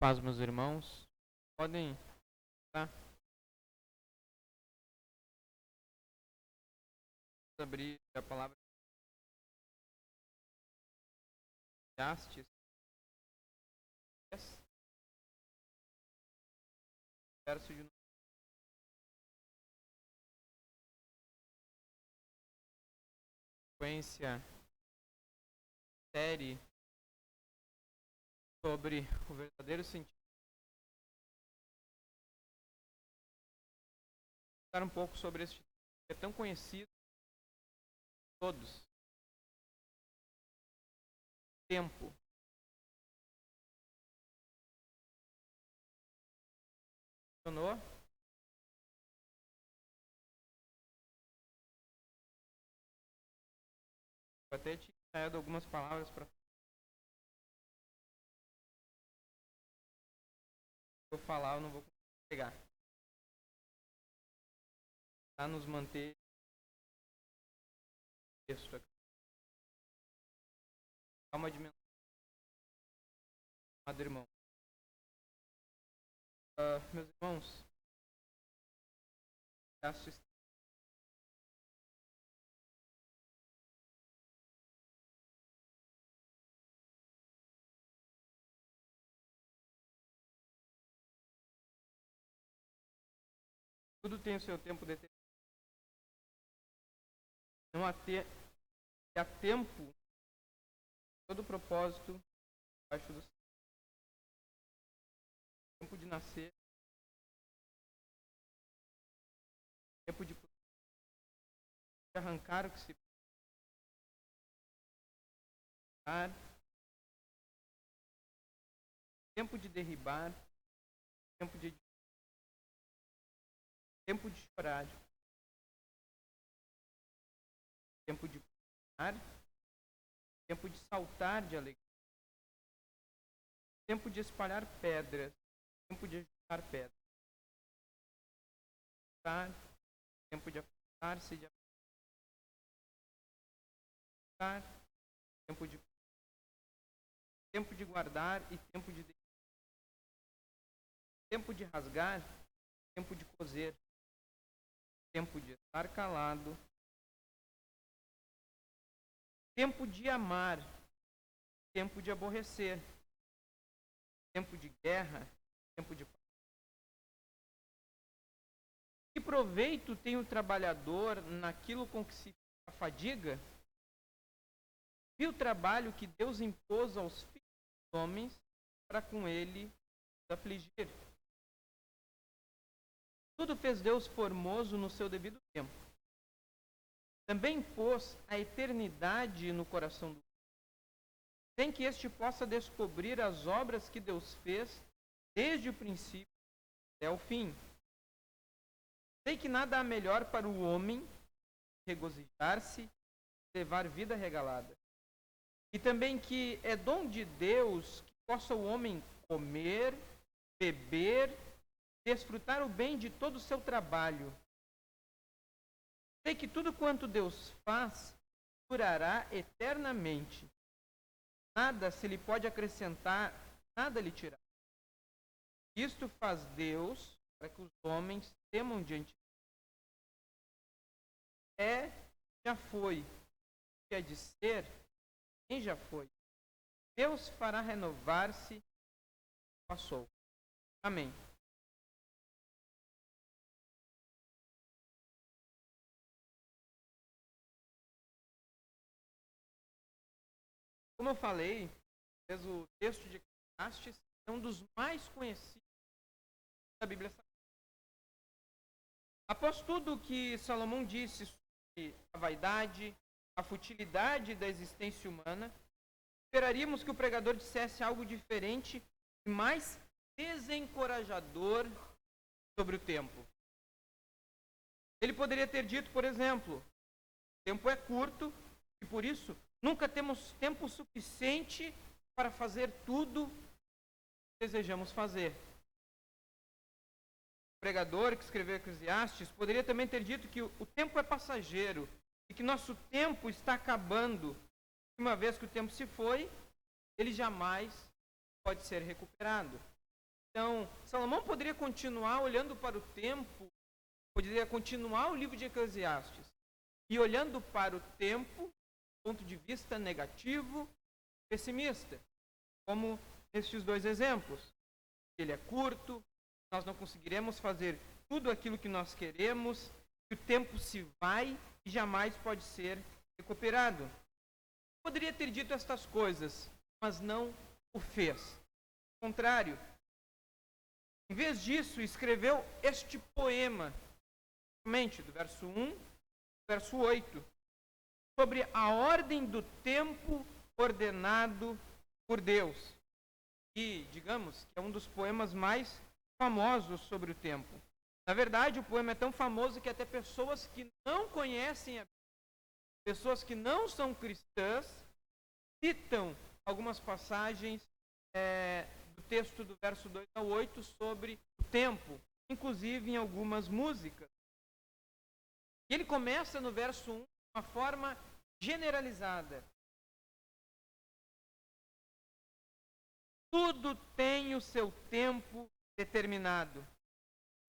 Paz, meus irmãos. Podem, tá? Abrir a palavra de Eclesiastes, verso de sequência, série sobre o verdadeiro sentido. Falar um pouco sobre este que é tão conhecido por todos. Tempo. Funcionou? Eu até tinha ensaiado algumas palavras para eu falar, eu não vou conseguir pegar. Para nos manter texto aqui. Dá uma dimensão, amado irmão. Meus irmãos, tudo tem o seu tempo determinado. Não há tempo, todo propósito abaixo do céu. Tempo de nascer, tempo de arrancar o que se pode, tempo de derribar, tempo de chorar, tempo de pular, tempo de saltar de alegria, tempo de espalhar pedras, tempo de ajuntar pedras, tempo de afastar-se, de afastar, tempo de guardar e tempo de rasgar, tempo de coser, tempo de estar calado, tempo de amar, tempo de aborrecer, tempo de guerra, tempo de paz. Que proveito tem o trabalhador naquilo com que se afadiga? E o trabalho que Deus impôs aos filhos dos homens para com ele afligir. Tudo fez Deus formoso no seu devido tempo. Também pôs a eternidade no coração do homem, sem que este possa descobrir as obras que Deus fez desde o princípio até o fim. Sei que nada há melhor para o homem regozijar-se e levar vida regalada. E também que é dom de Deus que possa o homem comer, beber, desfrutar o bem de todo o seu trabalho. Sei que tudo quanto Deus faz durará eternamente. Nada se lhe pode acrescentar, nada lhe tirar. Isto faz Deus para que os homens temam diante de Deus. Já foi. Quer dizer, quem já foi. Deus fará renovar-se. Passou. Amém. Como eu falei, o texto de Eclesiastes é um dos mais conhecidos da Bíblia Sagrada. Após tudo o que Salomão disse sobre a vaidade, a futilidade da existência humana, esperaríamos que o pregador dissesse algo diferente e mais desencorajador sobre o tempo. Ele poderia ter dito, por exemplo, o tempo é curto e por isso nunca temos tempo suficiente para fazer tudo que desejamos fazer. O pregador que escreveu Eclesiastes poderia também ter dito que o tempo é passageiro e que nosso tempo está acabando. Uma vez que o tempo se foi, ele jamais pode ser recuperado. Então, Salomão poderia continuar olhando para o tempo, poderia continuar o livro de Eclesiastes, e olhando para o tempo, do ponto de vista negativo, pessimista, como nestes dois exemplos. Ele é curto, nós não conseguiremos fazer tudo aquilo que nós queremos, que o tempo se vai e jamais pode ser recuperado. Poderia ter dito estas coisas, mas não o fez. Ao contrário, em vez disso, escreveu este poema, somente do verso 1 ao verso 8, sobre a ordem do tempo ordenado por Deus. E, digamos, que é um dos poemas mais famosos sobre o tempo. Na verdade, o poema é tão famoso que até pessoas que não conhecem a Bíblia, pessoas que não são cristãs, citam algumas passagens do texto do verso 2 ao 8 sobre o tempo, inclusive em algumas músicas. E ele começa no verso 1 de uma forma generalizada. Tudo tem o seu tempo determinado.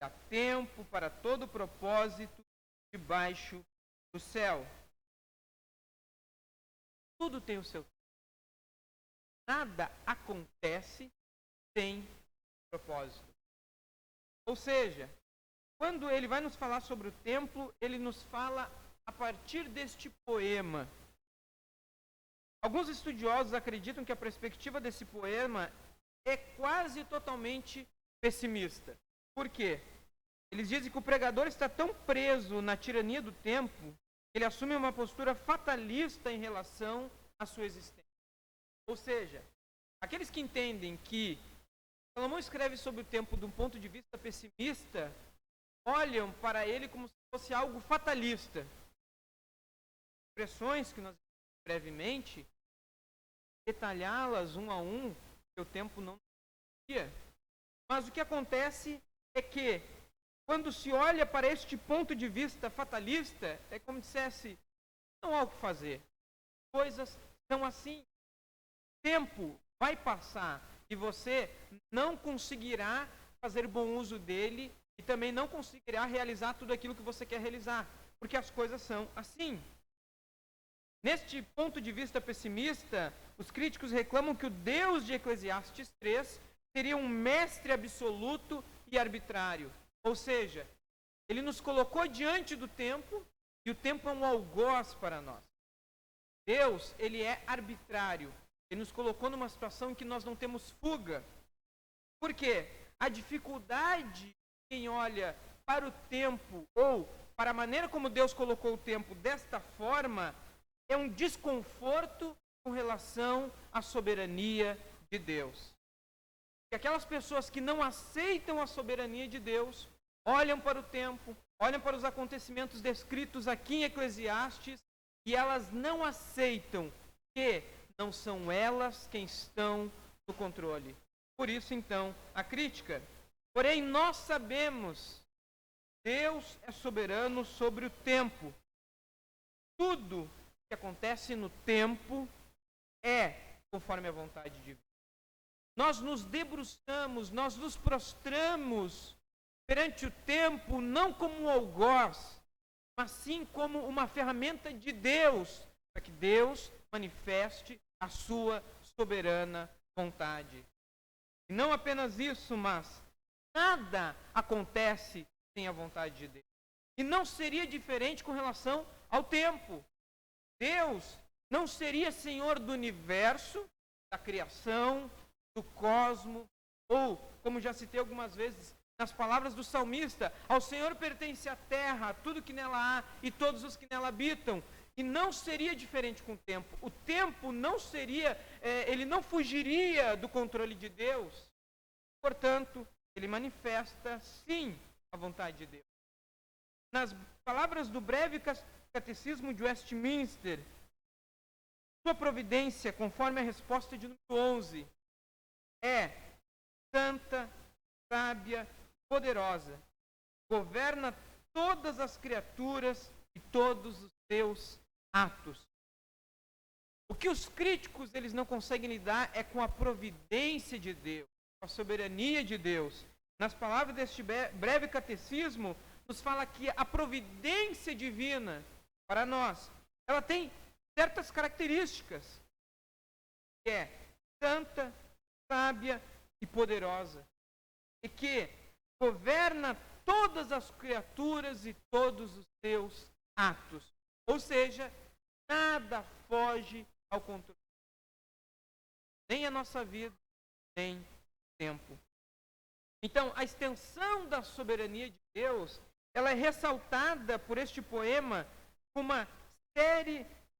Há tempo para todo propósito debaixo do céu. Tudo tem o seu tempo. Nada acontece sem propósito. Ou seja, quando ele vai nos falar sobre o tempo, ele nos fala a partir deste poema. Alguns estudiosos acreditam que a perspectiva desse poema é quase totalmente pessimista. Por quê? Eles dizem que o pregador está tão preso na tirania do tempo, que ele assume uma postura fatalista em relação à sua existência. Ou seja, aqueles que entendem que Salomão escreve sobre o tempo de um ponto de vista pessimista, olham para ele como se fosse algo fatalista. Expressões que nós brevemente, detalhá-las um a um, que o tempo não ia. Mas o que acontece é que, quando se olha para este ponto de vista fatalista, é como se dissesse, não há o que fazer. Coisas são assim. O tempo vai passar e você não conseguirá fazer bom uso dele e também não conseguirá realizar tudo aquilo que você quer realizar, porque as coisas são assim. Neste ponto de vista pessimista, os críticos reclamam que o Deus de Eclesiastes 3 seria um mestre absoluto e arbitrário. Ou seja, ele nos colocou diante do tempo e o tempo é um algoz para nós. Deus, ele é arbitrário. Ele nos colocou numa situação em que nós não temos fuga. Por quê? A dificuldade de quem olha para o tempo ou para a maneira como Deus colocou o tempo desta forma é um desconforto com relação à soberania de Deus. E aquelas pessoas que não aceitam a soberania de Deus, olham para o tempo, olham para os acontecimentos descritos aqui em Eclesiastes, e elas não aceitam que não são elas quem estão no controle. Por isso, então, a crítica. Porém, nós sabemos, Deus é soberano sobre o tempo. Tudo que acontece no tempo é conforme a vontade de Deus. Nós nos debruçamos, nós nos prostramos perante o tempo, não como um algoz, mas sim como uma ferramenta de Deus, para que Deus manifeste a sua soberana vontade. E não apenas isso, mas nada acontece sem a vontade de Deus. E não seria diferente com relação ao tempo. Deus não seria Senhor do universo, da criação, do cosmos, ou, como já citei algumas vezes, nas palavras do salmista, ao Senhor pertence a terra, tudo que nela há e todos os que nela habitam. E não seria diferente com o tempo. O tempo não seria, ele não fugiria do controle de Deus. Portanto, ele manifesta, sim, a vontade de Deus. Nas palavras do breve catecismo de Westminster, sua providência, conforme a resposta de número 11, é santa, sábia, poderosa. Governa todas as criaturas e todos os seus atos. O que os críticos eles não conseguem lidar é com a providência de Deus. a soberania de Deus. Nas palavras deste breve catecismo, nos fala que a providência divina para nós, ela tem certas características, que é santa, sábia e poderosa, e que governa todas as criaturas e todos os seus atos. Ou seja, nada foge ao controle. Nem a nossa vida, nem o tempo. Então, a extensão da soberania de Deus, ela é ressaltada por este poema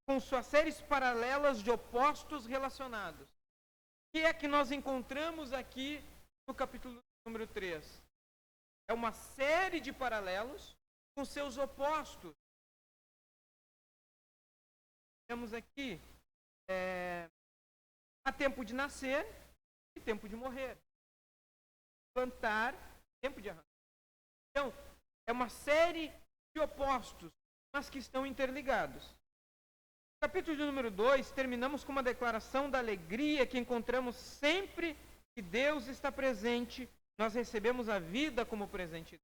com suas séries paralelas de opostos relacionados. O que é que nós encontramos aqui no capítulo número 3? É uma série de paralelos com seus opostos. Temos aqui há tempo de nascer e tempo de morrer. Plantar, tempo de arrancar. Então, é uma série de opostos, mas que estão interligados. No capítulo número 2, terminamos com uma declaração da alegria que encontramos sempre que Deus está presente, nós recebemos a vida como presente.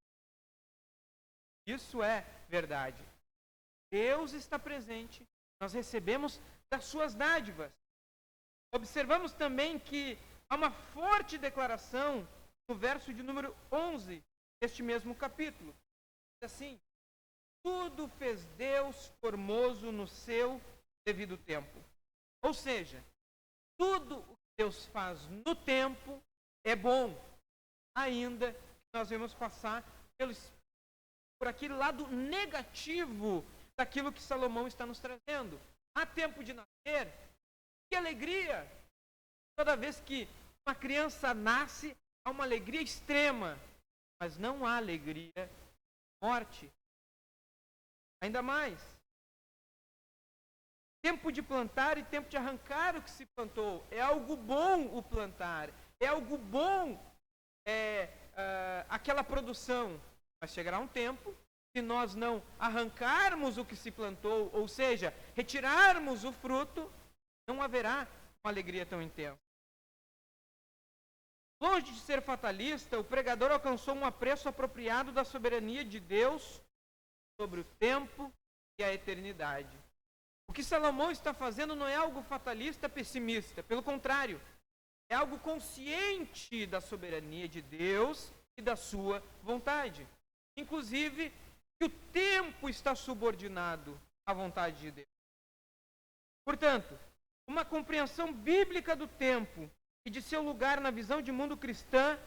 Isso é verdade. Deus está presente, nós recebemos das suas dádivas. Observamos também que há uma forte declaração no verso de número 11 deste mesmo capítulo. Diz assim: tudo fez Deus formoso no seu devido tempo. Ou seja, tudo o que Deus faz no tempo é bom, ainda que nós vamos passar por aquele lado negativo daquilo que Salomão está nos trazendo. Há tempo de nascer, que alegria! Toda vez que uma criança nasce, há uma alegria extrema, mas não há alegria morte. Ainda mais, tempo de plantar e tempo de arrancar o que se plantou. É algo bom o plantar, é algo bom aquela produção. Mas chegará um tempo, se nós não arrancarmos o que se plantou, ou seja, retirarmos o fruto, não haverá uma alegria tão intensa. Longe de ser fatalista, o pregador alcançou um apreço apropriado da soberania de Deus sobre o tempo e a eternidade. O que Salomão está fazendo não é algo fatalista, pessimista. Pelo contrário, é algo consciente da soberania de Deus e da sua vontade. Inclusive, que o tempo está subordinado à vontade de Deus. Portanto, uma compreensão bíblica do tempo e de seu lugar na visão de mundo cristã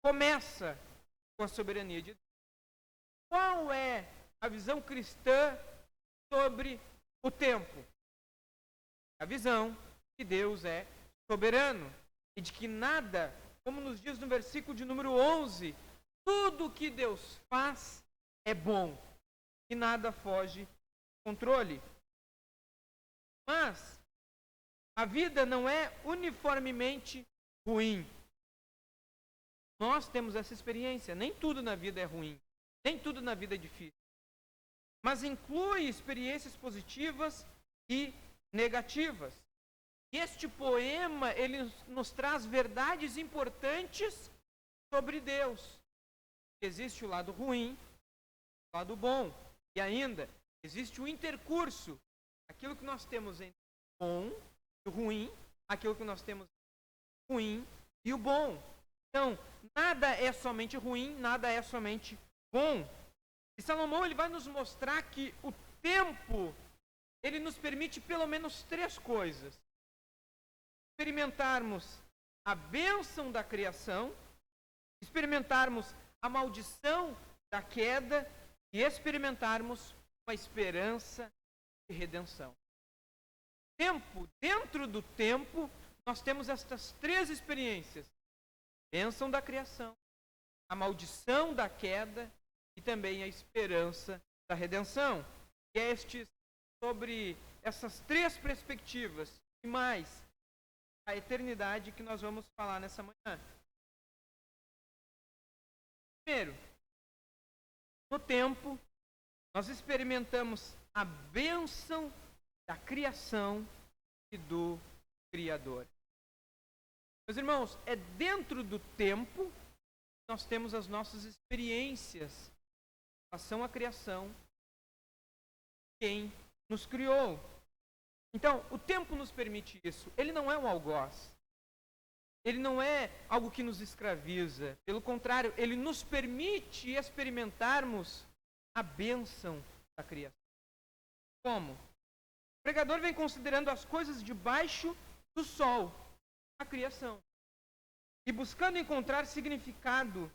começa com a soberania de Deus. Qual é a visão cristã sobre o tempo? A visão que Deus é soberano e de que nada, como nos diz no versículo de número 11, tudo que Deus faz é bom e nada foge do controle. Mas a vida não é uniformemente ruim. Nós temos essa experiência. Nem tudo na vida é ruim. Nem tudo na vida é difícil. Mas inclui experiências positivas e negativas. E este poema, ele nos traz verdades importantes sobre Deus. Existe o lado ruim, o lado bom. E ainda, existe o intercurso. Aquilo que nós temos entre o bom e o ruim, aquilo que nós temos entre o ruim e o bom. Então, nada é somente ruim, nada é somente bom. E Salomão, ele vai nos mostrar que o tempo, ele nos permite pelo menos 3 coisas. Experimentarmos a bênção da criação, experimentarmos a maldição da queda e experimentarmos uma esperança de redenção. Dentro do tempo, nós temos estas 3 experiências. Bênção da criação, a maldição da queda e também a esperança da redenção. E sobre essas 3 perspectivas e mais a eternidade que nós vamos falar nessa manhã. Primeiro, no tempo, nós experimentamos a bênção da criação e do Criador. Meus irmãos, é dentro do tempo que nós temos as nossas experiências em relação à criação, quem nos criou. Então, o tempo nos permite isso. Ele não é um algoz. Ele não é algo que nos escraviza. Pelo contrário, ele nos permite experimentarmos a bênção da criação. Como? O pregador vem considerando as coisas debaixo do sol, a criação, e buscando encontrar significado,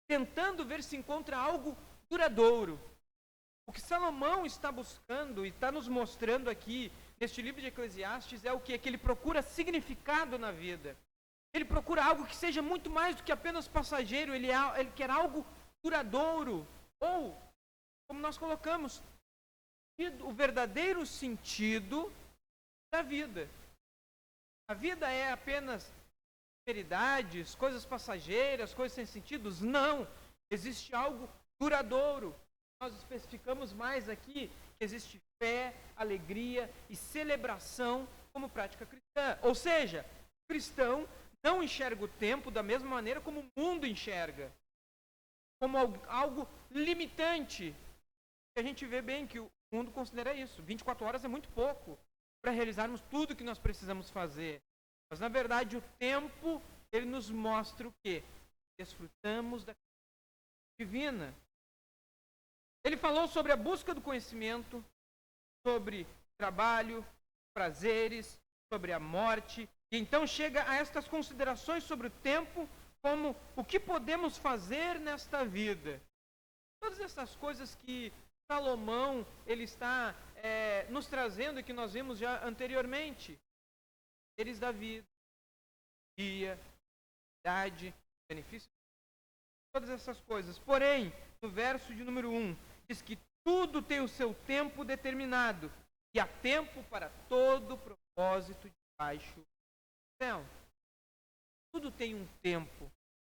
tentando ver se encontra algo duradouro. O que Salomão está buscando e está nos mostrando aqui neste livro de Eclesiastes é o quê? Que ele procura significado na vida. Ele procura algo que seja muito mais do que apenas passageiro. Ele quer algo duradouro. Ou, como nós colocamos, o verdadeiro sentido da vida. A vida é apenas prosperidades, coisas passageiras, coisas sem sentidos? Não. Existe algo duradouro. Nós especificamos mais aqui que existe fé, alegria e celebração como prática cristã. Ou seja, o cristão não enxerga o tempo da mesma maneira como o mundo enxerga, como algo limitante. A gente vê bem que o mundo considera isso. 24 horas é muito pouco para realizarmos tudo o que nós precisamos fazer. Mas, na verdade, o tempo, ele nos mostra o quê? Desfrutamos da divina. Ele falou sobre a busca do conhecimento, sobre trabalho, prazeres, sobre a morte. E então chega a estas considerações sobre o tempo, como o que podemos fazer nesta vida. Todas essas coisas que Salomão ele está nos trazendo e que nós vimos já anteriormente. Eles da vida, dia, idade, benefício, todas essas coisas. Porém, no verso de número 1, diz que tudo tem o seu tempo determinado e há tempo para todo propósito debaixo do céu. Tudo tem um tempo.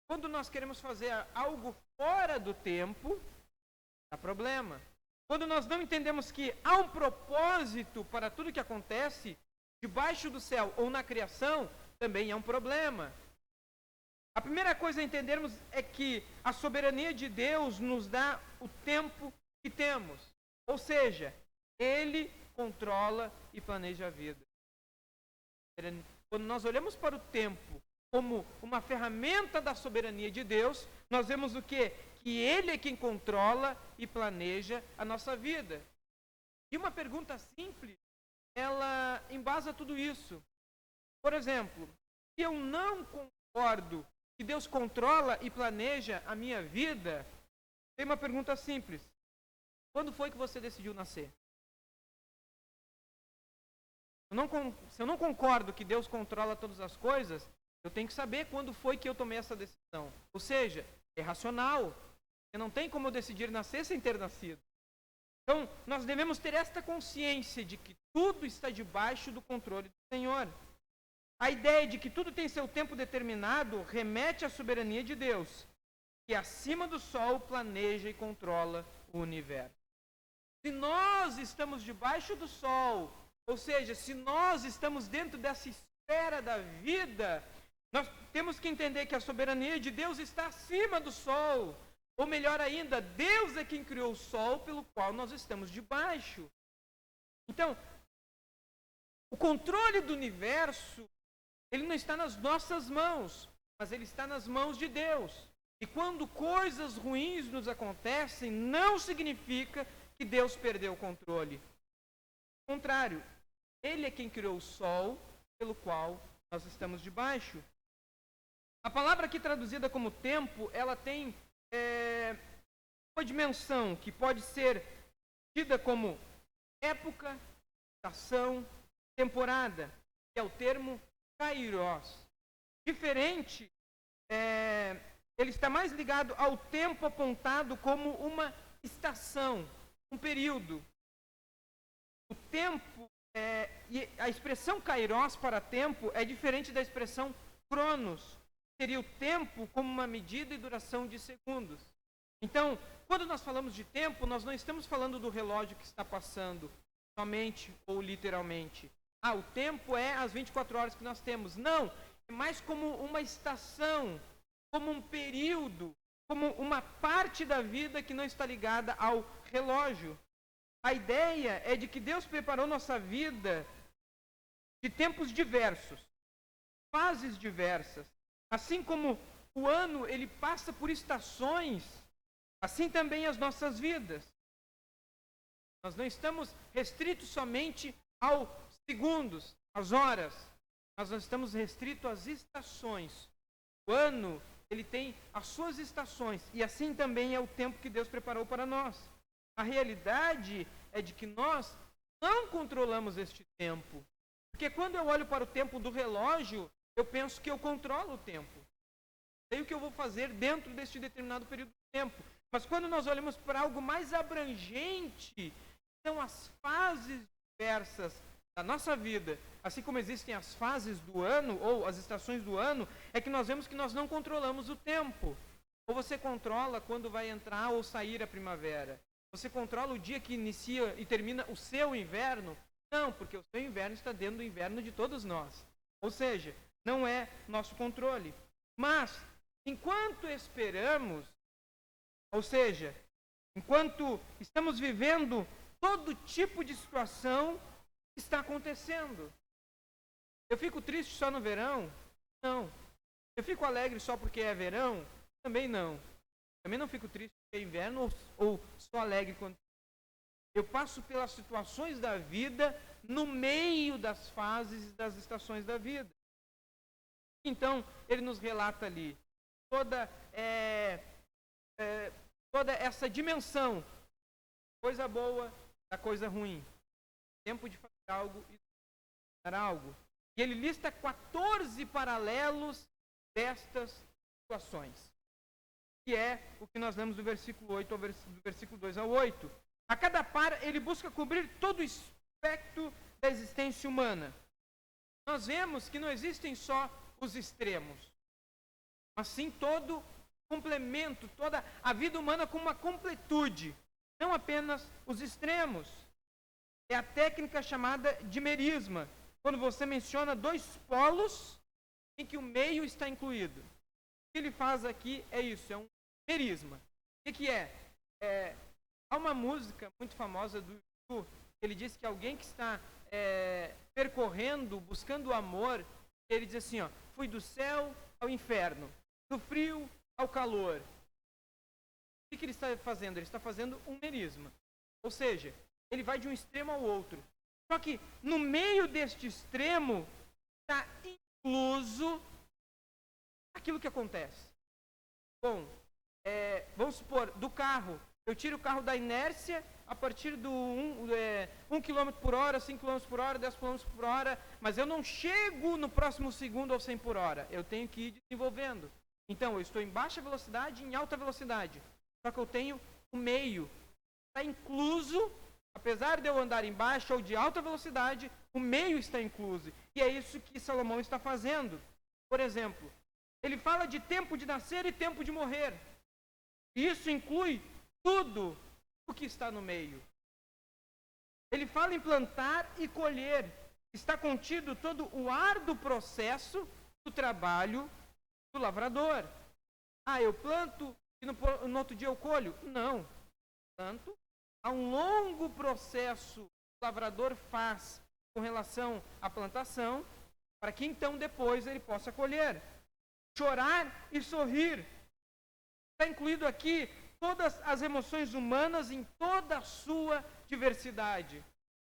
Quando nós queremos fazer algo fora do tempo, dá problema. Quando nós não entendemos que há um propósito para tudo que acontece debaixo do céu ou na criação, também é um problema. A primeira coisa a entendermos é que a soberania de Deus nos dá o tempo que temos. Ou seja, Ele controla e planeja a vida. Quando nós olhamos para o tempo como uma ferramenta da soberania de Deus, nós vemos o quê? Que Ele é quem controla e planeja a nossa vida. E uma pergunta simples, ela embasa tudo isso. Por exemplo, se eu não concordo que Deus controla e planeja a minha vida, tem uma pergunta simples. Quando foi que você decidiu nascer? Se eu não concordo que Deus controla todas as coisas, eu tenho que saber quando foi que eu tomei essa decisão. Ou seja, é racional. Não tem como eu decidir nascer sem ter nascido. Então, nós devemos ter esta consciência de que tudo está debaixo do controle do Senhor. A ideia de que tudo tem seu tempo determinado remete à soberania de Deus, que acima do sol planeja e controla o universo. Se nós estamos debaixo do sol, ou seja, se nós estamos dentro dessa esfera da vida, nós temos que entender que a soberania de Deus está acima do sol. Ou melhor ainda, Deus é quem criou o sol pelo qual nós estamos debaixo. Então, o controle do universo, ele não está nas nossas mãos, mas ele está nas mãos de Deus. E quando coisas ruins nos acontecem, não significa que Deus perdeu o controle. Ao contrário, Ele é quem criou o sol pelo qual nós estamos debaixo. A palavra aqui traduzida como tempo, ela tem uma dimensão que pode ser tida como época, estação, temporada, que é o termo kairos. Diferente, ele está mais ligado ao tempo apontado como uma estação, um período. O tempo, e a expressão kairos para tempo é diferente da expressão cronos. Seria o tempo como uma medida e duração de segundos. Então, quando nós falamos de tempo, nós não estamos falando do relógio que está passando, somente ou literalmente. O tempo é as 24 horas que nós temos. Não, é mais como uma estação, como um período, como uma parte da vida que não está ligada ao relógio. A ideia é de que Deus preparou nossa vida de tempos diversos, fases diversas. Assim como o ano ele passa por estações, assim também as nossas vidas. Nós não estamos restritos somente aos segundos, às horas. Nós não estamos restritos às estações. O ano, ele tem as suas estações. E assim também é o tempo que Deus preparou para nós. A realidade é de que nós não controlamos este tempo. Porque quando eu olho para o tempo do relógio, eu penso que eu controlo o tempo. Sei o que eu vou fazer dentro deste determinado período de tempo. Mas quando nós olhamos para algo mais abrangente, são as fases diversas da nossa vida, assim como existem as fases do ano, ou as estações do ano, é que nós vemos que nós não controlamos o tempo. Ou você controla quando vai entrar ou sair a primavera. Você controla o dia que inicia e termina o seu inverno? Não, porque o seu inverno está dentro do inverno de todos nós. Ou seja, não é nosso controle. Mas, enquanto esperamos, ou seja, enquanto estamos vivendo todo tipo de situação que está acontecendo. Eu fico triste só no verão? Não. Eu fico alegre só porque é verão? Também não. Também não fico triste porque é inverno ou só alegre quando... Eu passo pelas situações da vida no meio das fases e das estações da vida. Então, ele nos relata ali toda essa dimensão, coisa boa da coisa ruim, tempo de fazer algo e fazer algo. E ele lista 14 paralelos destas situações, que é o que nós lemos do versículo 8 ao do versículo 2 ao 8. A cada par, ele busca cobrir todo o espectro da existência humana. Nós vemos que não existem só os extremos, mas sim todo complemento, toda a vida humana com uma completude, não apenas os extremos. É a técnica chamada de merisma, quando você menciona dois polos em que o meio está incluído. O que ele faz aqui é isso, é um merisma. O que é? Há uma música muito famosa do YouTube, ele diz que alguém que está percorrendo, buscando o amor, ele diz assim, ó, fui do céu ao inferno, do frio ao calor. O que ele está fazendo? Ele está fazendo um merisma. Ou seja, ele vai de um extremo ao outro. Só que no meio deste extremo está incluso aquilo que acontece. Bom, vamos supor, do carro, eu tiro o carro da inércia a partir do 1 km por hora, 5 km por hora, 10 km por hora, mas eu não chego no próximo segundo ao 100 por hora. Eu tenho que ir desenvolvendo. Então, eu estou em baixa velocidade e em alta velocidade. Só que eu tenho o meio. Está incluso, apesar de eu andar em baixa ou de alta velocidade, o meio está incluso. E é isso que Salomão está fazendo. Por exemplo, ele fala de tempo de nascer e tempo de morrer. E isso inclui tudo o que está no meio. Ele fala em plantar e colher. Está contido todo o árduo processo do trabalho do lavrador. Eu planto e no outro dia eu colho? Não. Portanto, há um longo processo que o lavrador faz com relação à plantação, para que então depois ele possa colher. Chorar e sorrir. Está incluído aqui todas as emoções humanas em toda a sua diversidade.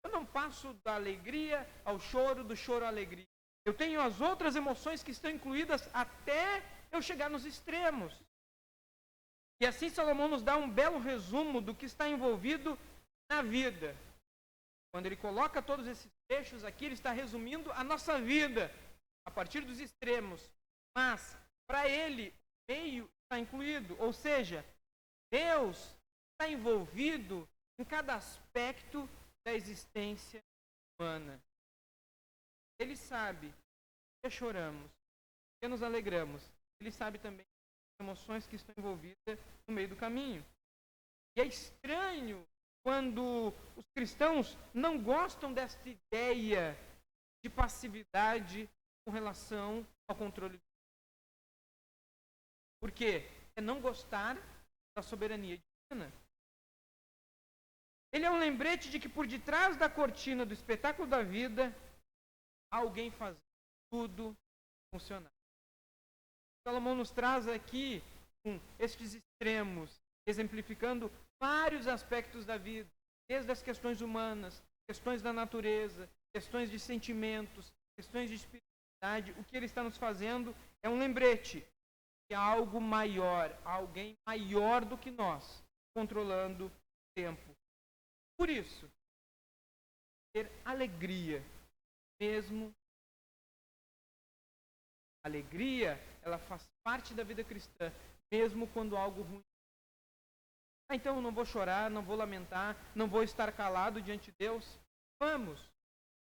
Eu não passo da alegria ao choro, do choro à alegria. Eu tenho as outras emoções que estão incluídas até eu chegar nos extremos. E assim Salomão nos dá um belo resumo do que está envolvido na vida. Quando ele coloca todos esses trechos aqui, ele está resumindo a nossa vida a partir dos extremos. Mas, para ele, o meio está incluído. Ou seja, Deus está envolvido em cada aspecto da existência humana. Ele sabe que choramos, que nos alegramos. Ele sabe também as emoções que estão envolvidas no meio do caminho. E é estranho quando os cristãos não gostam desta ideia de passividade com relação ao controle. Por quê? É não gostar da soberania divina. Ele é um lembrete de que por detrás da cortina do espetáculo da vida, há alguém fazendo tudo funcionar. Salomão nos traz aqui estes extremos, exemplificando vários aspectos da vida, desde as questões humanas, questões da natureza, questões de sentimentos, questões de espiritualidade. O que ele está nos fazendo é um lembrete que há algo maior, alguém maior do que nós, controlando o tempo. Por isso, ter alegria, mesmo. Alegria, ela faz parte da vida cristã, mesmo quando algo ruim. Então eu não vou chorar, não vou lamentar, não vou estar calado diante de Deus. Vamos.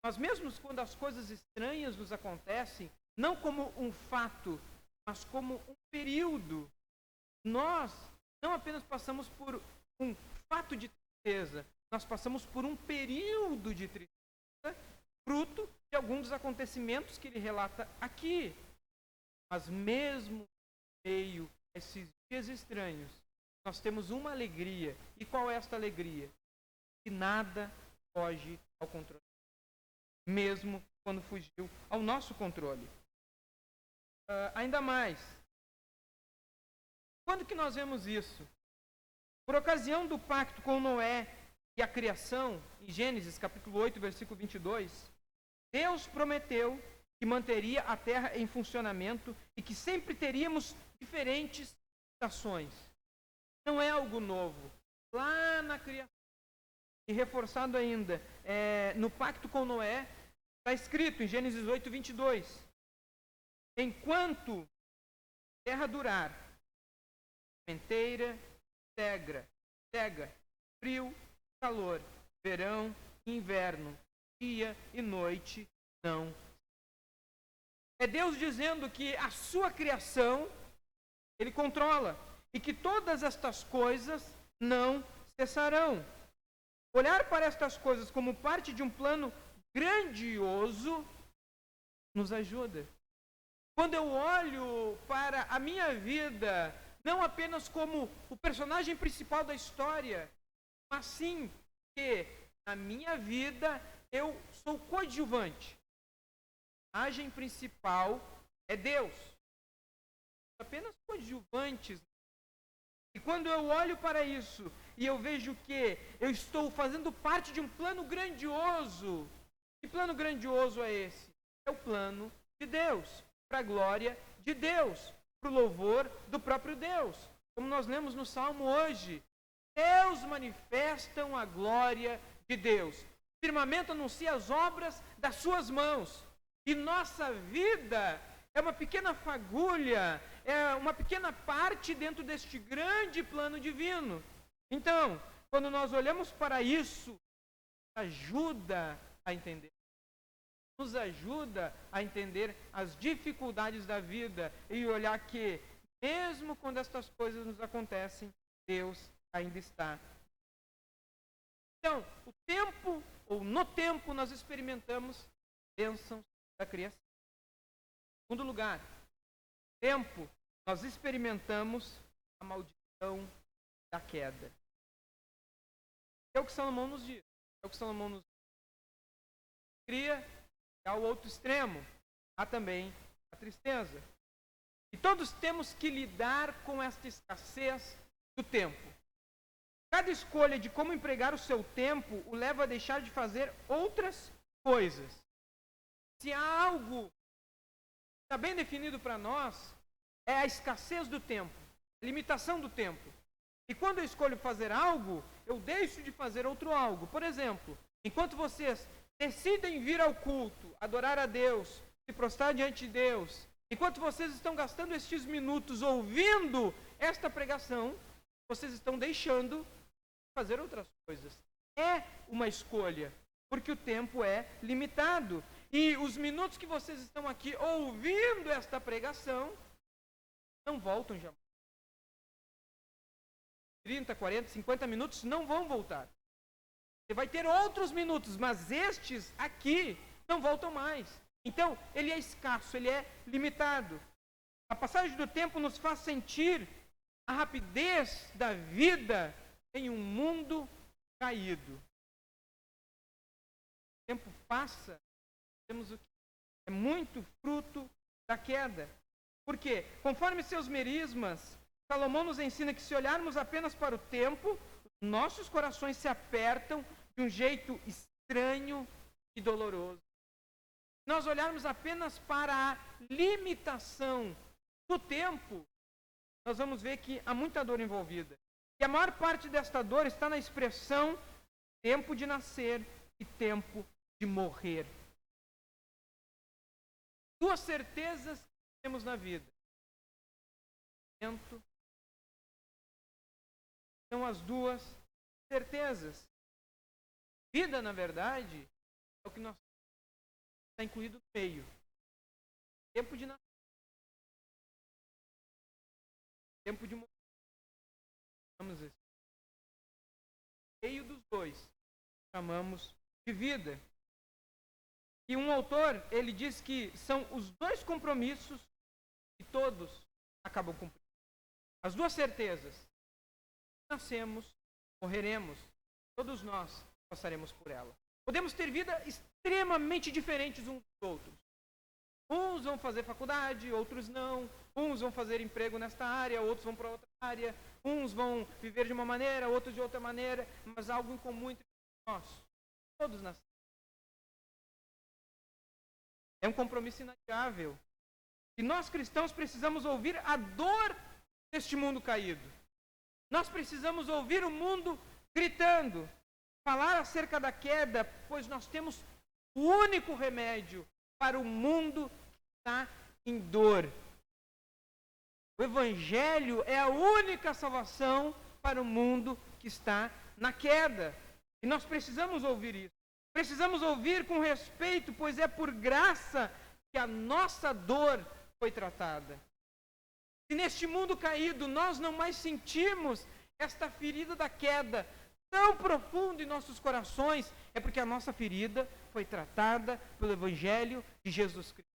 Mas mesmo quando as coisas estranhas nos acontecem, não como um fato, mas como um período, nós não apenas passamos por um fato de tristeza, nós passamos por um período de tristeza, fruto de alguns dos acontecimentos que ele relata aqui. Mas mesmo em meio a esses dias estranhos, nós temos uma alegria. E qual é esta alegria? Que nada foge ao controle. Mesmo quando fugiu ao nosso controle. Ainda mais. Quando que nós vemos isso? Por ocasião do pacto com Noé e a criação, em Gênesis capítulo 8, versículo 22, Deus prometeu que manteria a terra em funcionamento e que sempre teríamos diferentes estações. Não é algo novo. Lá na criação, e reforçado ainda, no pacto com Noé, está escrito em Gênesis 8, 22. Enquanto a terra durar, sementeira, cega, frio, calor, verão, inverno, dia e noite, não. É Deus dizendo que a sua criação, Ele controla, e que todas estas coisas não cessarão. Olhar para estas coisas como parte de um plano grandioso nos ajuda. Quando eu olho para a minha vida, não apenas como o personagem principal da história, mas sim que na minha vida eu sou coadjuvante. A personagem principal é Deus. Apenas coadjuvantes. E quando eu olho para isso e eu vejo que eu estou fazendo parte de um plano grandioso, que plano grandioso é esse? É o plano de Deus, para a glória de Deus, para o louvor do próprio Deus. Como nós lemos no Salmo hoje, Deus manifestam a glória de Deus. O firmamento anuncia as obras das suas mãos. E nossa vida é uma pequena fagulha, é uma pequena parte dentro deste grande plano divino. Então, quando nós olhamos para isso, ajuda a entender. Nos ajuda a entender as dificuldades da vida e olhar que, mesmo quando estas coisas nos acontecem, Deus ainda está. Então, o tempo, ou no tempo, nós experimentamos bênçãos da criação. Em segundo lugar, no tempo, nós experimentamos a maldição da queda. É o que Salomão nos diz. É o que Salomão nos cria. Ao outro extremo, há também a tristeza. E todos temos que lidar com esta escassez do tempo. Cada escolha de como empregar o seu tempo o leva a deixar de fazer outras coisas. Se há algo que está bem definido para nós, é a escassez do tempo, a limitação do tempo. E quando eu escolho fazer algo, eu deixo de fazer outro algo. Por exemplo, enquanto vocês decidem vir ao culto, adorar a Deus, se prostrar diante de Deus, enquanto vocês estão gastando estes minutos ouvindo esta pregação, vocês estão deixando de fazer outras coisas. É uma escolha, porque o tempo é limitado. E os minutos que vocês estão aqui ouvindo esta pregação, não voltam jamais. 30, 40, 50 minutos não vão voltar. Você vai ter outros minutos, mas estes aqui não voltam mais. Então, ele é escasso, ele é limitado. A passagem do tempo nos faz sentir a rapidez da vida em um mundo caído. O tempo passa, temos o que é muito fruto da queda. Por quê? Conforme seus merismas, Salomão nos ensina que se olharmos apenas para o tempo, nossos corações se apertam de um jeito estranho e doloroso. Nós olharmos apenas para a limitação do tempo, nós vamos ver que há muita dor envolvida. E a maior parte desta dor está na expressão tempo de nascer e tempo de morrer. Duas certezas que temos na vida. São as duas certezas. Vida, na verdade, é o que nós está incluído no meio. Tempo de nascer. Tempo de morrer. Vamos ver. Meio dos dois. Chamamos de vida. E um autor, ele diz que são os dois compromissos que todos acabam cumprindo. As duas certezas. Nascemos, morreremos. Todos nós passaremos por ela. Podemos ter vida extremamente diferentes uns dos outros. Uns vão fazer faculdade, outros não. Uns vão fazer emprego nesta área, outros vão para outra área. Uns vão viver de uma maneira, outros de outra maneira. Mas há algo em comum entre nós. Todos nascemos. É um compromisso inadiável. E nós cristãos precisamos ouvir a dor deste mundo caído. Nós precisamos ouvir o mundo gritando, falar acerca da queda, pois nós temos o único remédio para o mundo que está em dor. O Evangelho é a única salvação para o mundo que está na queda. E nós precisamos ouvir isso. Precisamos ouvir com respeito, pois é por graça que a nossa dor foi tratada. Se neste mundo caído nós não mais sentimos esta ferida da queda tão profunda em nossos corações, é porque a nossa ferida foi tratada pelo Evangelho de Jesus Cristo.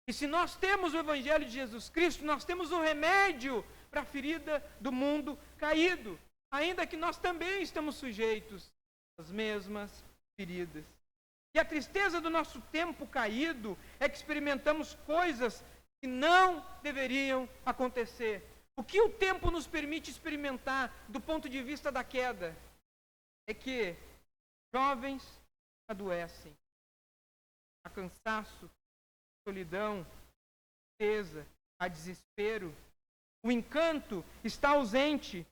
E se nós temos o Evangelho de Jesus Cristo, nós temos o remédio para a ferida do mundo caído, ainda que nós também estamos sujeitos às mesmas feridas. E a tristeza do nosso tempo caído é que experimentamos coisas que não deveriam acontecer. O que o tempo nos permite experimentar do ponto de vista da queda é que jovens adoecem. Há cansaço, solidão, tristeza, há desespero. O encanto está ausente.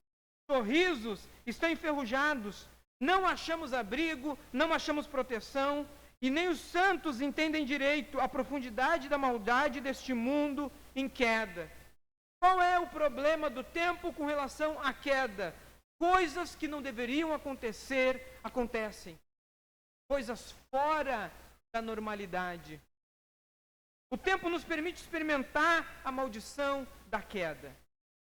Sorrisos estão enferrujados. Não achamos abrigo, não achamos proteção. E nem os santos entendem direito a profundidade da maldade deste mundo em queda. Qual é o problema do tempo com relação à queda? Coisas que não deveriam acontecer, acontecem. Coisas fora da normalidade. O tempo nos permite experimentar a maldição da queda.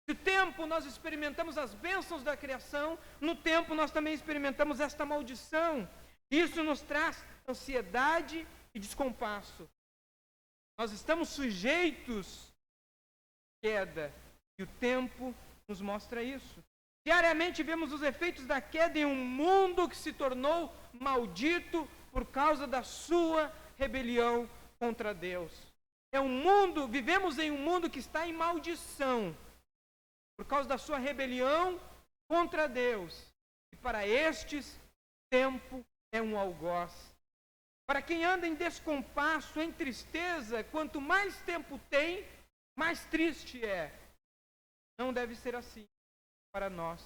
No tempo nós experimentamos as bênçãos da criação, no tempo nós também experimentamos esta maldição. Isso nos traz ansiedade e descompasso. Nós estamos sujeitos à queda e o tempo nos mostra isso. Diariamente vemos os efeitos da queda em um mundo que se tornou maldito por causa da sua rebelião contra Deus. Vivemos em um mundo que está em maldição por causa da sua rebelião contra Deus. E para estes, tempo é um algoz. Para quem anda em descompasso, em tristeza, quanto mais tempo tem, mais triste é. Não deve ser assim para nós.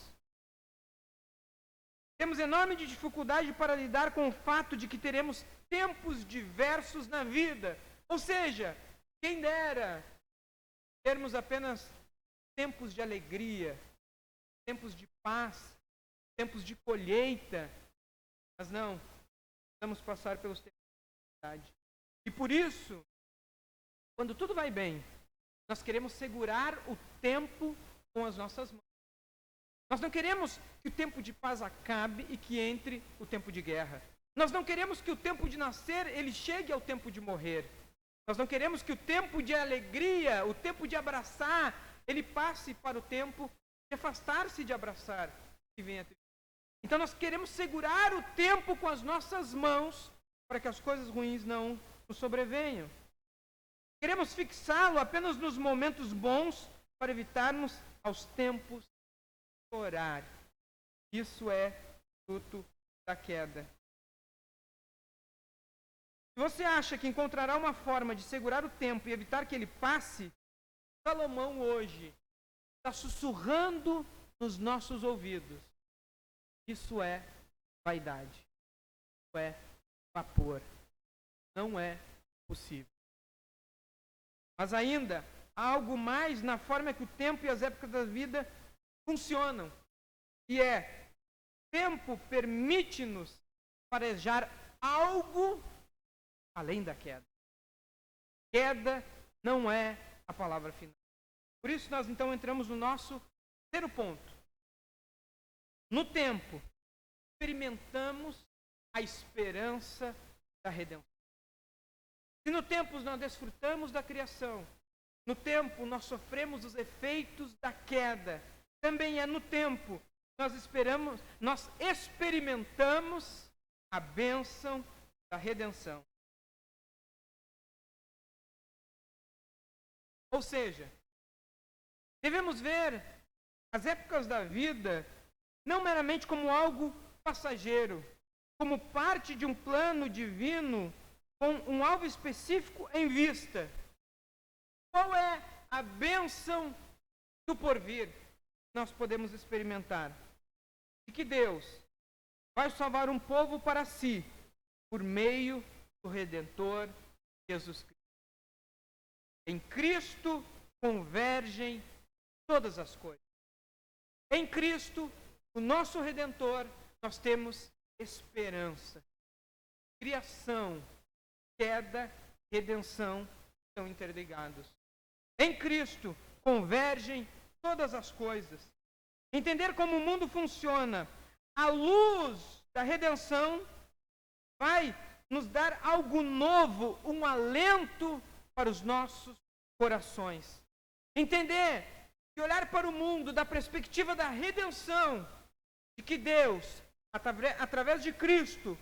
Temos enorme dificuldade para lidar com o fato de que teremos tempos diversos na vida. Ou seja, quem dera termos apenas tempos de alegria, tempos de paz, tempos de colheita. Mas não, precisamos passar pelos tempos de dificuldade. E por isso, quando tudo vai bem, nós queremos segurar o tempo com as nossas mãos. Nós não queremos que o tempo de paz acabe e que entre o tempo de guerra. Nós não queremos que o tempo de nascer, ele chegue ao tempo de morrer. Nós não queremos que o tempo de alegria, o tempo de abraçar, ele passe para o tempo de afastar-se de abraçar que vem a tristeza. Então nós queremos segurar o tempo com as nossas mãos para que as coisas ruins não nos sobrevenham. Queremos fixá-lo apenas nos momentos bons para evitarmos aos tempos de chorar. Isso é fruto da queda. Se você acha que encontrará uma forma de segurar o tempo e evitar que ele passe, Salomão hoje está sussurrando nos nossos ouvidos. Isso é vaidade. Isso é vapor. Não é possível. Mas ainda há algo mais na forma que o tempo e as épocas da vida funcionam. E é, o tempo permite-nos farejar algo além da queda. Queda não é a palavra final. Por isso nós então entramos no nosso terceiro ponto. No tempo, experimentamos a esperança da redenção. Se no tempo nós desfrutamos da criação, no tempo nós sofremos os efeitos da queda, também é no tempo nós experimentamos a bênção da redenção. Ou seja, devemos ver as épocas da vida não meramente como algo passageiro, como parte de um plano divino com um alvo específico em vista. Qual é a bênção do porvir que nós podemos experimentar? De que Deus vai salvar um povo para si por meio do Redentor Jesus Cristo. Em Cristo convergem todas as coisas. Em Cristo, o nosso Redentor, nós temos esperança. Criação, queda, redenção estão interligados. Em Cristo convergem todas as coisas. Entender como o mundo funciona à luz da redenção vai nos dar algo novo, um alento para os nossos corações. Entender que olhar para o mundo da perspectiva da redenção, de que Deus, através de Cristo,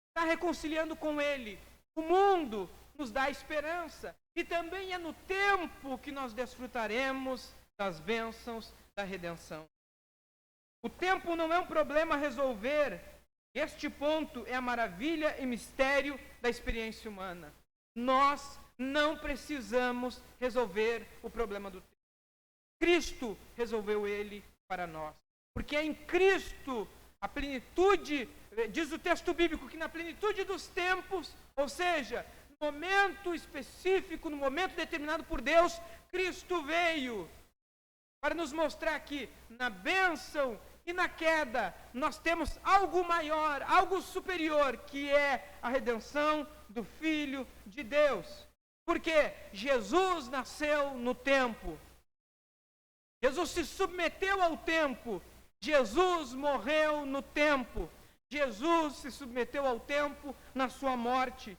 está reconciliando com Ele. O mundo nos dá esperança. E também é no tempo que nós desfrutaremos das bênçãos da redenção. O tempo não é um problema a resolver. Este ponto é a maravilha e mistério da experiência humana. Nós não precisamos resolver o problema do tempo. Cristo resolveu ele para nós. Porque é em Cristo a plenitude, diz o texto bíblico, que na plenitude dos tempos, ou seja, no momento específico, no momento determinado por Deus, Cristo veio para nos mostrar que na bênção e na queda nós temos algo maior, algo superior, que é a redenção do Filho de Deus. Porque Jesus nasceu no tempo. Jesus se submeteu ao tempo. Jesus morreu no tempo. Jesus se submeteu ao tempo na sua morte.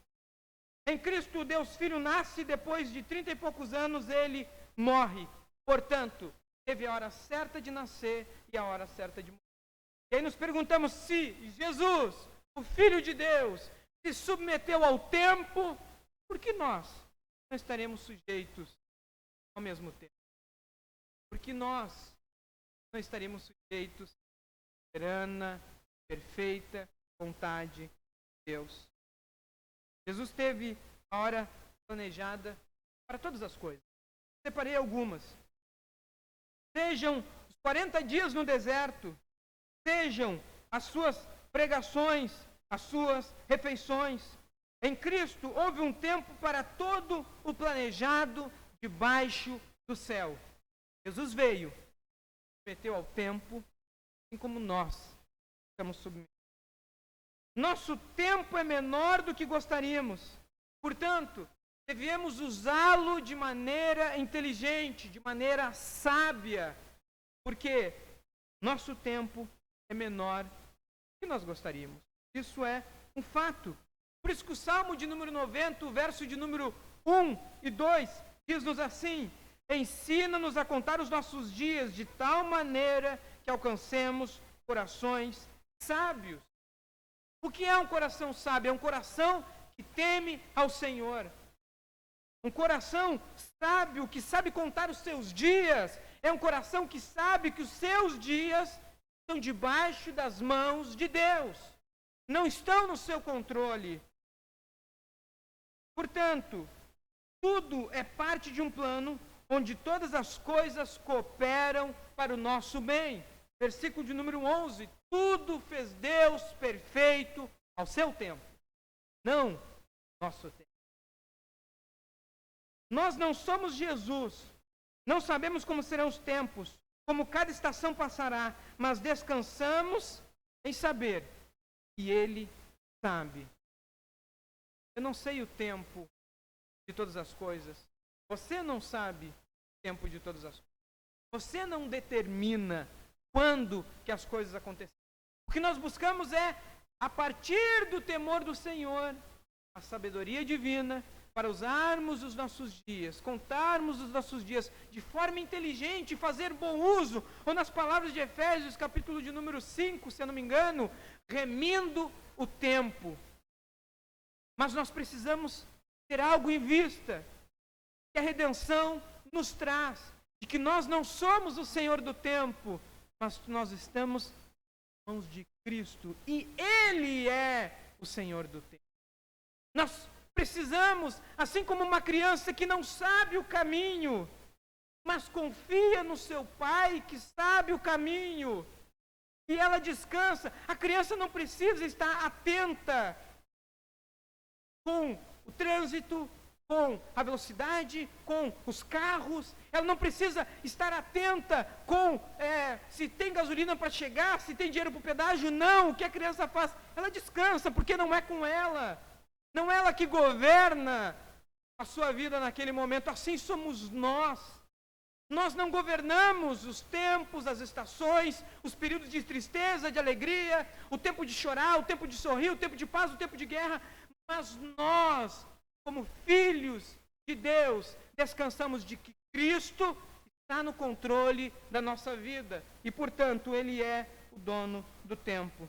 Em Cristo, Deus Filho nasce, depois de 30 e poucos anos ele morre. Portanto, teve a hora certa de nascer e a hora certa de morrer. E aí nos perguntamos se Jesus, o Filho de Deus, se submeteu ao tempo, por que nós não estaremos sujeitos ao mesmo tempo? Porque nós não estaremos sujeitos à soberana, perfeita vontade de Deus. Jesus teve a hora planejada para todas as coisas. Separei algumas. Sejam os 40 dias no deserto, sejam as suas pregações, as suas refeições. Em Cristo houve um tempo para todo o planejado debaixo do céu. Jesus veio, submeteu ao tempo, assim como nós estamos submetidos. Nosso tempo é menor do que gostaríamos. Portanto, devemos usá-lo de maneira inteligente, de maneira sábia, porque nosso tempo é menor do que nós gostaríamos. Isso é um fato. Por isso que o Salmo de número 90, o verso de número 1 e 2, diz-nos assim: ensina-nos a contar os nossos dias de tal maneira que alcancemos corações sábios. O que é um coração sábio? É um coração que teme ao Senhor. Um coração sábio que sabe contar os seus dias. É um coração que sabe que os seus dias estão debaixo das mãos de Deus. Não estão no seu controle. Portanto, tudo é parte de um plano onde todas as coisas cooperam para o nosso bem. Versículo de número 11. Tudo fez Deus perfeito ao seu tempo, não nosso tempo. Nós não somos Jesus, não sabemos como serão os tempos, como cada estação passará, mas descansamos em saber que Ele sabe. Eu não sei o tempo de todas as coisas. Você não sabe o tempo de todas as coisas. Você não determina quando que as coisas acontecem. O que nós buscamos é, a partir do temor do Senhor, a sabedoria divina, para usarmos os nossos dias, contarmos os nossos dias de forma inteligente, fazer bom uso, ou nas palavras de Efésios, capítulo de número 5, se eu não me engano, remindo o tempo. Mas nós precisamos ter algo em vista, que a redenção nos traz, de que nós não somos o Senhor do tempo, mas nós estamos nas mãos de Cristo, e Ele é o Senhor do tempo. Nós precisamos, assim como uma criança que não sabe o caminho, mas confia no seu pai que sabe o caminho, e ela descansa. A criança não precisa estar atenta com o trânsito, com a velocidade, com os carros. Ela não precisa estar atenta com se tem gasolina para chegar, se tem dinheiro para o pedágio. Não, o que a criança faz? Ela descansa, porque não é com ela. Não é ela que governa a sua vida naquele momento. Assim somos nós. Nós não governamos os tempos, as estações, os períodos de tristeza, de alegria, o tempo de chorar, o tempo de sorrir, o tempo de paz, o tempo de guerra. Mas nós, como filhos de Deus, descansamos de que Cristo está no controle da nossa vida. E, portanto, Ele é o dono do tempo.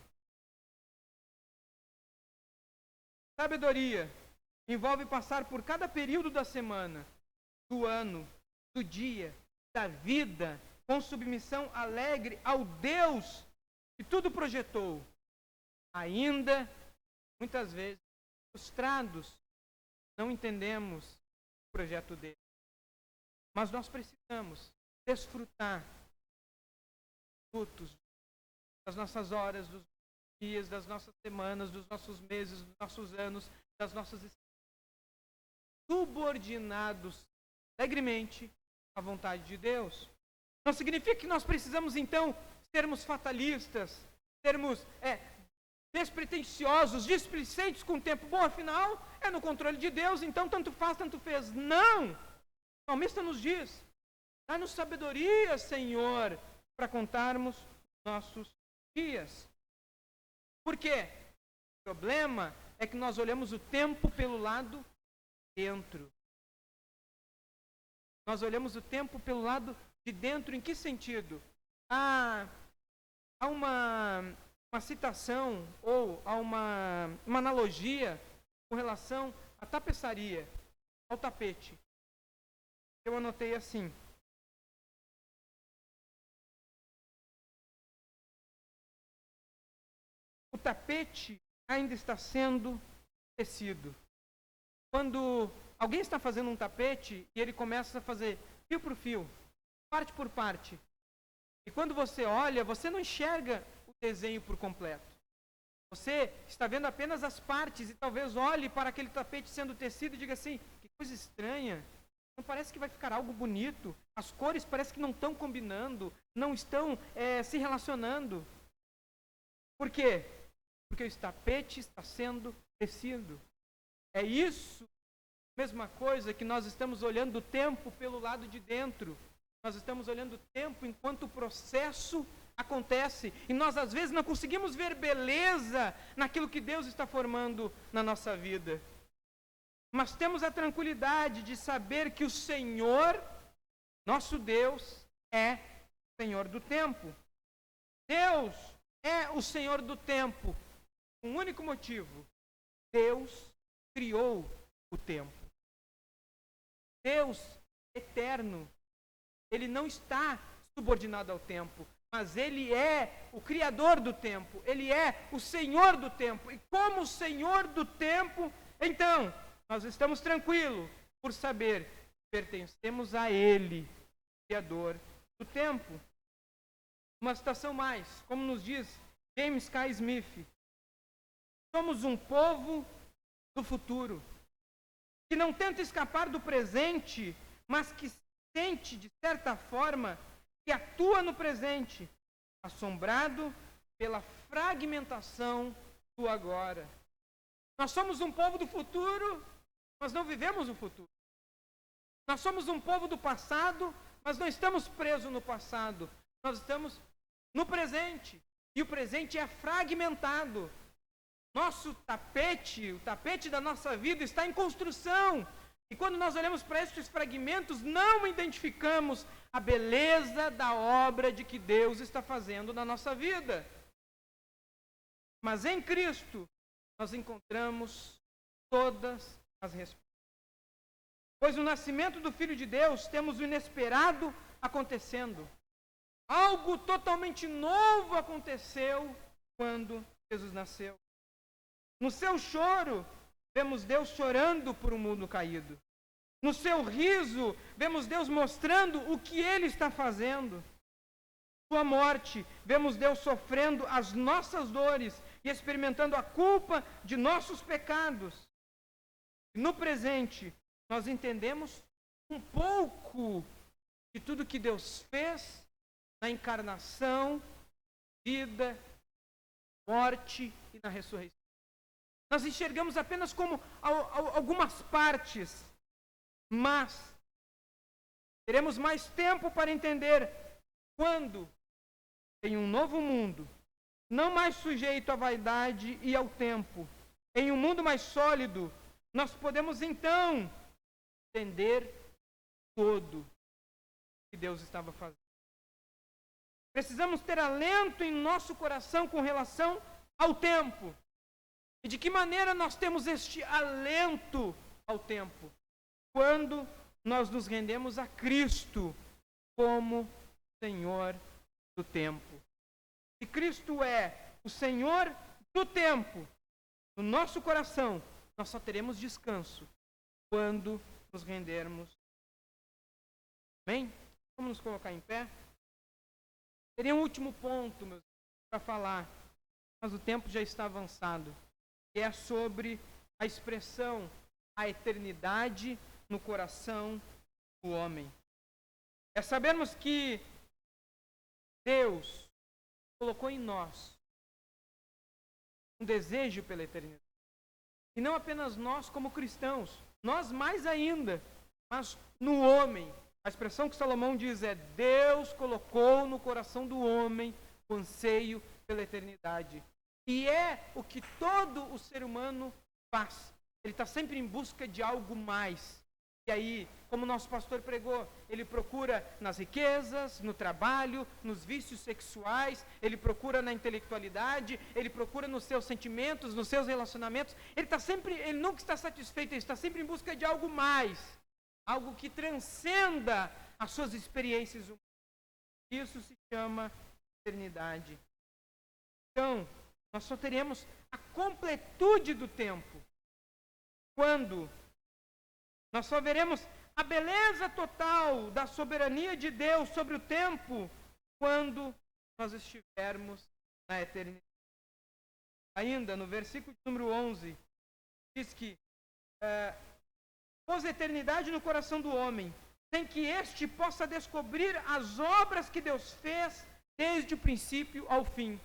Sabedoria envolve passar por cada período da semana, do ano, do dia, da vida, com submissão alegre ao Deus que tudo projetou. Ainda, muitas vezes, frustrados, não entendemos o projeto dele. Mas nós precisamos desfrutar frutos das nossas horas, dos dias, das nossas semanas, dos nossos meses, dos nossos anos, das nossas subordinados alegremente à vontade de Deus. Não significa que nós precisamos então sermos fatalistas, sermos despretensiosos, displicentes com o tempo. Bom, afinal, é no controle de Deus, então tanto faz, tanto fez. Não! O salmista nos diz: dá-nos sabedoria, Senhor, para contarmos nossos dias. Por quê? O problema é que nós olhamos o tempo pelo lado dentro. Nós olhamos o tempo pelo lado de dentro. Em que sentido? Há uma citação ou há uma analogia com relação à tapeçaria, ao tapete. Eu anotei assim: o tapete ainda está sendo tecido. Quando alguém está fazendo um tapete e ele começa a fazer fio por fio, parte por parte, e quando você olha, você não enxerga o desenho por completo. Você está vendo apenas as partes e talvez olhe para aquele tapete sendo tecido e diga assim: que coisa estranha, não parece que vai ficar algo bonito, as cores parece que não estão combinando, não estão se relacionando. Por quê? Porque o tapete está sendo tecido. É isso, mesma coisa que nós estamos olhando o tempo pelo lado de dentro. Nós estamos olhando o tempo enquanto o processo acontece. E nós, às vezes, não conseguimos ver beleza naquilo que Deus está formando na nossa vida. mas temos a tranquilidade de saber que o Senhor, nosso Deus, é Senhor do tempo. Deus é o Senhor do tempo. Um único motivo: Deus criou o tempo. Deus eterno, Ele não está subordinado ao tempo, mas Ele é o Criador do tempo, Ele é o Senhor do tempo. E como Senhor do tempo, então, nós estamos tranquilos por saber que pertencemos a Ele, Criador do tempo. Uma citação mais, como nos diz James K. Smith: somos um povo do futuro, que não tenta escapar do presente, mas que sente, de certa forma, que atua no presente, assombrado pela fragmentação do agora. Nós somos um povo do futuro, mas não vivemos o futuro. Nós somos um povo do passado, mas não estamos presos no passado. Nós estamos no presente, e o presente é fragmentado. Nosso tapete, o tapete da nossa vida está em construção. E quando nós olhamos para estes fragmentos, não identificamos a beleza da obra de que Deus está fazendo na nossa vida. Mas em Cristo, nós encontramos todas as respostas. Pois no nascimento do Filho de Deus, temos o inesperado acontecendo. Algo totalmente novo aconteceu quando Jesus nasceu. No seu choro, vemos Deus chorando por um mundo caído. No seu riso, vemos Deus mostrando o que Ele está fazendo. Sua morte, vemos Deus sofrendo as nossas dores e experimentando a culpa de nossos pecados. No presente, nós entendemos um pouco de tudo que Deus fez na encarnação, vida, morte e na ressurreição. Nós enxergamos apenas como algumas partes, mas teremos mais tempo para entender quando, em um novo mundo, não mais sujeito à vaidade e ao tempo, em um mundo mais sólido, nós podemos então entender todo o que Deus estava fazendo. Precisamos ter alento em nosso coração com relação ao tempo. E de que maneira nós temos este alento ao tempo? Quando nós nos rendemos a Cristo como Senhor do tempo. Se Cristo é o Senhor do tempo, no nosso coração, nós só teremos descanso quando nos rendermos. Amém? Vamos nos colocar em pé? Teria um último ponto, meus irmãos, para falar, mas o tempo já está avançado. Que é sobre a expressão, a eternidade no coração do homem. É sabermos que Deus colocou em nós um desejo pela eternidade. E não apenas nós como cristãos, nós mais ainda, mas no homem. A expressão que Salomão diz é: Deus colocou no coração do homem o anseio pela eternidade. E é o que todo o ser humano faz. Ele está sempre em busca de algo mais. E aí, como o nosso pastor pregou, ele procura nas riquezas, no trabalho, nos vícios sexuais, ele procura na intelectualidade, ele procura nos seus sentimentos, nos seus relacionamentos. Ele nunca está satisfeito, ele está sempre em busca de algo mais. Algo que transcenda as suas experiências humanas. Isso se chama eternidade. Então, nós só teremos a completude do tempo quando nós só veremos a beleza total da soberania de Deus sobre o tempo quando nós estivermos na eternidade. Ainda no versículo número 11, diz que pôs a eternidade no coração do homem, sem que este possa descobrir as obras que Deus fez desde o princípio ao fim.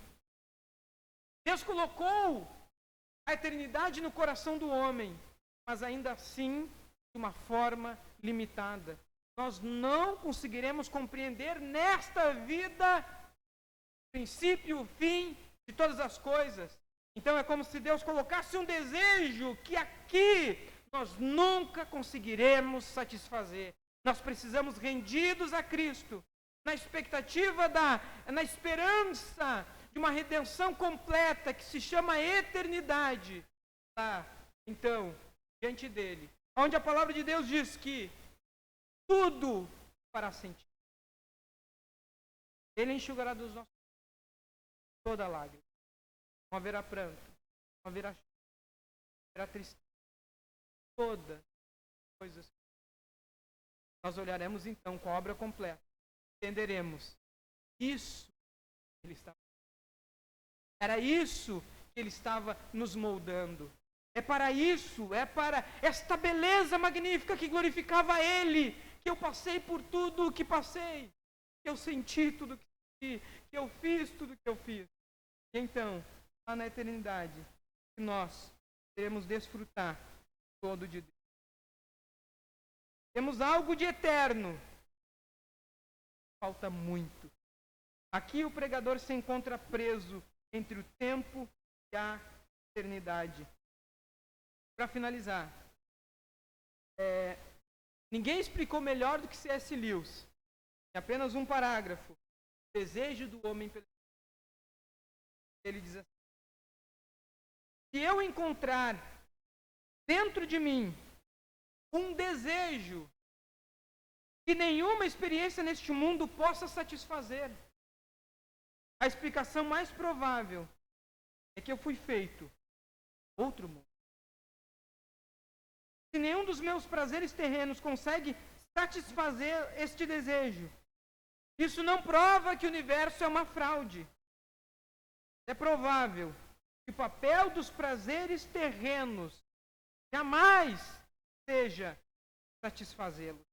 Deus colocou a eternidade no coração do homem, mas ainda assim de uma forma limitada. Nós não conseguiremos compreender nesta vida o princípio, o fim de todas as coisas. Então é como se Deus colocasse um desejo que aqui, nós nunca conseguiremos satisfazer. Nós precisamos, rendidos a Cristo, na expectativa na esperança de uma redenção completa que se chama eternidade. Então, diante dele, onde a palavra de Deus diz que tudo fará sentido. Ele enxugará dos nossos olhos toda lágrima. Não haverá pranto, não haverá choro, não haverá tristeza. Todas as coisas. Nós olharemos então com a obra completa. Entenderemos. Isso ele estava. Era isso que ele estava nos moldando. É para isso, é para esta beleza magnífica que glorificava ele, que eu passei por tudo o que passei, que eu senti tudo o que senti, que eu fiz tudo o que eu fiz. E então, lá na eternidade, nós teremos desfrutar todo de Deus. Temos algo de eterno. Falta muito. Aqui o pregador se encontra preso entre o tempo e a eternidade. Para finalizar, ninguém explicou melhor do que C.S. Lewis, em apenas um parágrafo, o desejo do homem pelo. Ele diz assim: se eu encontrar dentro de mim um desejo que nenhuma experiência neste mundo possa satisfazer, a explicação mais provável é que eu fui feito outro mundo. Se nenhum dos meus prazeres terrenos consegue satisfazer este desejo, isso não prova que o universo é uma fraude. É provável que o papel dos prazeres terrenos jamais seja satisfazê-lo,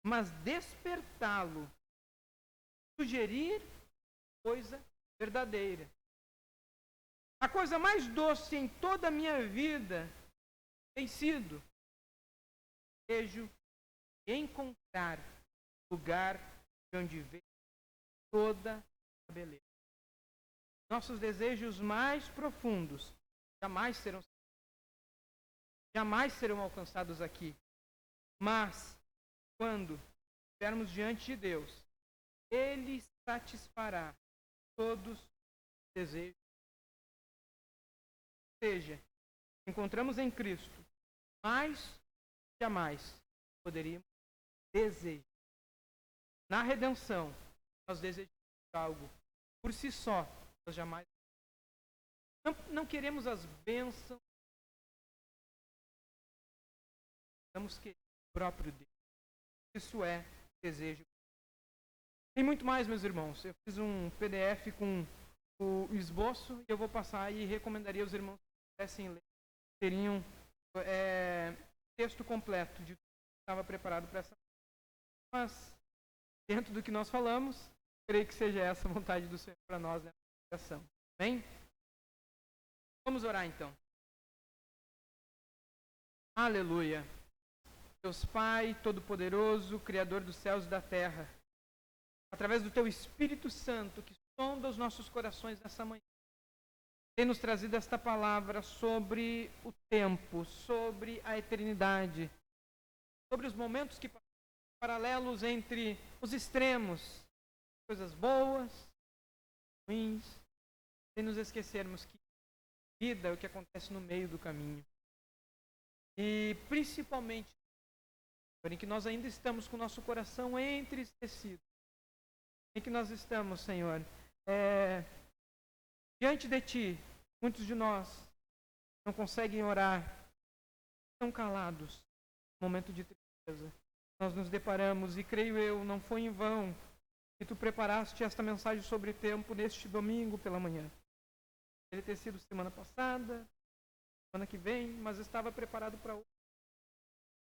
mas despertá-lo, sugerir coisa verdadeira. A coisa mais doce em toda a minha vida tem sido desejo de encontrar lugar de onde vem toda a beleza. Nossos desejos mais profundos jamais serão alcançados aqui. Mas, quando estivermos diante de Deus, Ele satisfará todos os desejos. Ou seja, encontramos em Cristo mais jamais poderíamos desejar. Na redenção, nós desejamos algo por si só, nós jamais. Não queremos as bênçãos, vamos querer o próprio Deus. Isso é desejo. Tem muito mais, meus irmãos. Eu fiz um PDF com o esboço e eu vou passar e recomendaria aos irmãos que pudessem ler. Teriam texto completo de tudo que estava preparado para essa. Mas, dentro do que nós falamos, creio que seja essa a vontade do Senhor para nós nessa oração. Amém? Vamos orar então. Aleluia. Deus Pai Todo-Poderoso, Criador dos céus e da terra, através do Teu Espírito Santo, que sonda os nossos corações nessa manhã, tem nos trazido esta palavra sobre o tempo, sobre a eternidade, sobre os momentos que passam, paralelos entre os extremos, coisas boas, ruins, sem nos esquecermos que vida é o que acontece no meio do caminho. E principalmente, em que nós ainda estamos com o nosso coração entristecido, em que nós estamos, Senhor, diante de Ti, muitos de nós não conseguem orar, estão calados, no momento de tristeza. Nós nos deparamos, e creio eu, não foi em vão que Tu preparaste esta mensagem sobre tempo neste domingo pela manhã. Ele ter sido semana passada, semana que vem, mas estava preparado para hoje.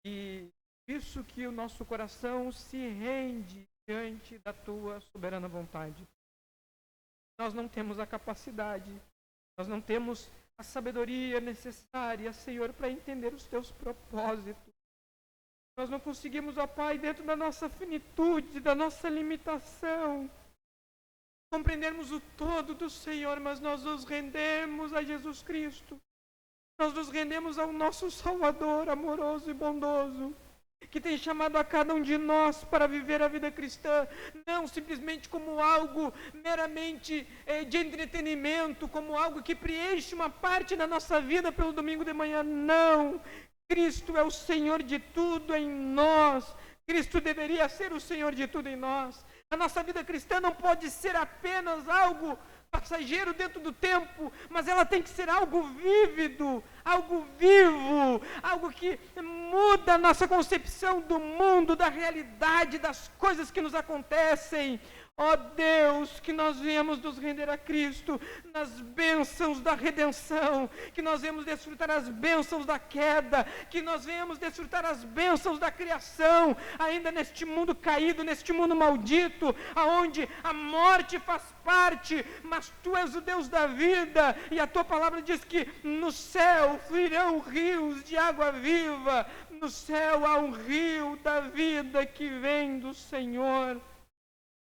E isso que o nosso coração se rende diante da Tua soberana vontade. Nós não temos a capacidade, nós não temos a sabedoria necessária, Senhor, para entender os Teus propósitos. Nós não conseguimos, ó Pai, dentro da nossa finitude, da nossa limitação, compreendermos o todo do Senhor, mas nós nos rendemos a Jesus Cristo. Nós nos rendemos ao nosso Salvador amoroso e bondoso, que tem chamado a cada um de nós para viver a vida cristã, não simplesmente como algo meramente de entretenimento, como algo que preenche uma parte da nossa vida pelo domingo de manhã. Não! Cristo é o Senhor de tudo em nós. Cristo deveria ser o Senhor de tudo em nós. A nossa vida cristã não pode ser apenas algo passageiro dentro do tempo, mas ela tem que ser algo vívido, algo vivo, algo que muda a nossa concepção do mundo, da realidade, das coisas que nos acontecem. Ó Deus, que nós venhamos nos render a Cristo nas bênçãos da redenção, que nós venhamos desfrutar as bênçãos da queda, que nós venhamos desfrutar as bênçãos da criação, ainda neste mundo caído, neste mundo maldito, aonde a morte faz parte, mas Tu és o Deus da vida, e a Tua palavra diz que no céu fluirão rios de água viva. No céu há um rio da vida que vem do Senhor.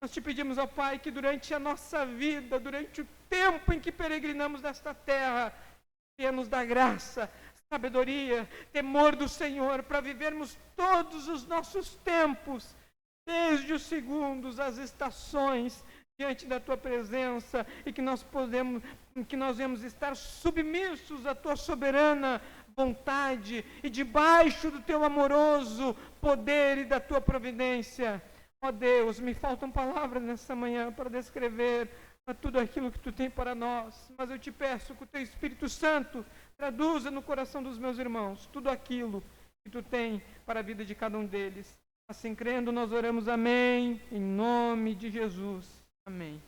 Nós te pedimos, ó Pai, que durante a nossa vida, durante o tempo em que peregrinamos nesta terra, tenha-nos da graça, sabedoria, temor do Senhor, para vivermos todos os nossos tempos, desde os segundos, as estações, diante da Tua presença, e que nós venhamos estar submissos à Tua soberana vontade, e debaixo do Teu amoroso poder e da Tua providência. Ó Deus, me faltam palavras nessa manhã para descrever tudo aquilo que Tu tem para nós, mas eu te peço que o Teu Espírito Santo traduza no coração dos meus irmãos tudo aquilo que Tu tem para a vida de cada um deles. Assim crendo, nós oramos amém, em nome de Jesus. Amém.